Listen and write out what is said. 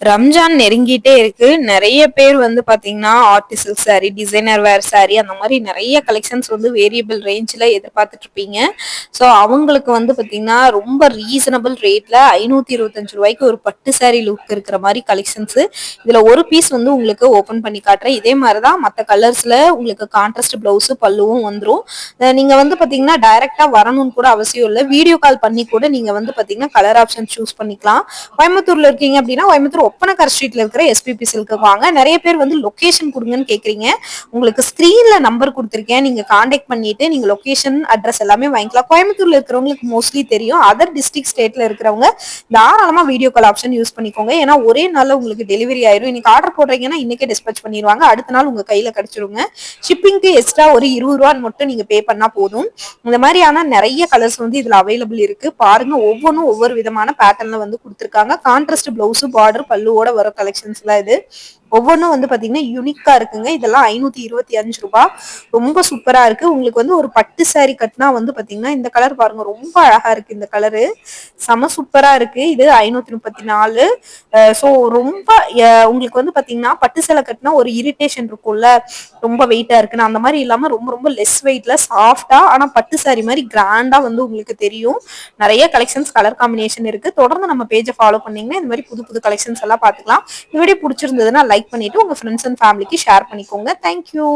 ரம்ஜான் நெருங்கிட்டே இருக்கு. நெறைய பேர் வந்து பாத்தீங்கன்னா, ஆர்டிசில் சாரி, டிசைனர் வேர் சாரி அந்த மாரி நெறைய கலெக்ஷன்ஸ் வந்து வேரியபிள் ரேஞ்ச்ல எதிர்பார்த்துட்டு இருப்பீங்க. ஸோ அவங்களுக்கு வந்து பாத்தீங்கன்னா, ரொம்ப ரீசனபிள் ரேட்ல ரூ. 525 ஒரு பட்டு சாரி லுக் இருக்கிற மாரி கலெக்ஷன்ஸ். இதுல ஒரு பீஸ் வந்து உங்களுக்கு ஓப்பன் பண்ணி காட்டுறேன். இதே மாரி தான் மத்த கலர்ஸ்ல உங்களுக்கு கான்ட்ராஸ்ட் பிளவுஸ் பல்லுவும் வந்துரும். நீங்க வந்து பாத்தீங்கன்னா, டைரக்ட்டா வரணும்னு கூட அவசியம் இல்ல. வீடியோ கால் பண்ணி கூட நீங்க வந்து பாத்தீங்கன்னா, கலர் ஆப்ஷன் சூஸ் பண்ணிக்கலாம். கோயம்புத்தூர்ல இருக்கீங்க அப்படின்னா கோயம்புத்தூர் ஒப்பனக்கார் ஸ்ட்ரீட்ல இருக்கிற எஸ்பிபி சில்க்கு வாங்க. நிறைய பேர் வந்து லொகேஷன் கொடுங்கன்னு கேக்குறீங்க. உங்களுக்கு ஸ்கிரீன்ல நம்பர் கொடுத்துருக்கேன். நீங்க கான்டாக்ட் பண்ணிட்டு நீங்க லொகேஷன் அட்ரஸ் எல்லாமே வாங்கிக்கலாம். கோயம்புத்தூர்ல இருக்கிறவங்களுக்கு மோஸ்ட்லி தெரியும். அதர் டிஸ்ட்ரிக்ட் ஸ்டேட்ல இருக்கிறவங்க தாராளமா வீடியோ கால் ஆப்ஷன் யூஸ் பண்ணிக்கோங்க. ஏன்னா ஒரே நாள்ல உங்களுக்கு டெலிவரி ஆயிரும். இன்னைக்கு ஆர்டர் போடுறீங்கன்னா இன்னைக்கே டிஸ்பேச் பண்ணிடுவாங்க. அடுத்த நாள் உங்க கையில கிடைச்சிருங்க. ஷிப்பிங்க்கு எக்ஸ்ட்ரா ஒரு 20 ரூபான்னு மட்டும் நீங்க பே பண்ணா போதும். இந்த மாதிரியான நிறைய கலர்ஸ் வந்து இதுல அவைலபிள் இருக்கு. பாருங்க, ஒவ்வொன்றும் ஒவ்வொரு விதமான பேட்டர்ன்ல வந்து கொடுத்துருக்காங்க. கான்ட்ராஸ்ட் பிளவுஸ் பார்டர் பல்லுவோட வர கலெக்ஷன்ஸ்லாம் இது. ஒவ்வொன்றும் வந்து பாத்தீங்கன்னா யூனிக்கா இருக்குங்க. இதெல்லாம் 525 ரூபாய். ரொம்ப சூப்பரா இருக்கு. உங்களுக்கு வந்து ஒரு பட்டு சாரி கட்டினா வந்து பாத்தீங்கன்னா இந்த கலர் பாருங்க, ரொம்ப அழகா இருக்கு. இந்த கலரு செம சூப்பரா இருக்கு. இது 534. ஸோ ரொம்ப உங்களுக்கு வந்து பாத்தீங்கன்னா பட்டு சேலை கட்டினா ஒரு இரிட்டேஷன் இருக்கும்ல, ரொம்ப வெயிட்டா இருக்குன்னு. அந்த மாதிரி இல்லாம ரொம்ப ரொம்ப லெஸ் வெயிட்ல சாஃப்டா, ஆனா பட்டு சாரி மாதிரி கிராண்டா வந்து உங்களுக்கு தெரியும். நிறைய கலெக்ஷன்ஸ் கலர் காம்பினேஷன் இருக்கு. தொடர்ந்து நம்ம பேஜை ஃபாலோ பண்ணீங்கன்னா இந்த மாதிரி புது புது கலெக்ஷன்ஸ் எல்லாம் பார்த்துக்கலாம். இந்த வீடியோ பிடிச்சிருந்ததுன்னா லைக் பண்ணிட்டு உங்க ஃப்ரெண்ட்ஸ் அண்ட் ஃபேமிலிக்கு ஷேர் பண்ணிக்கோங்க. தேங்க்யூ.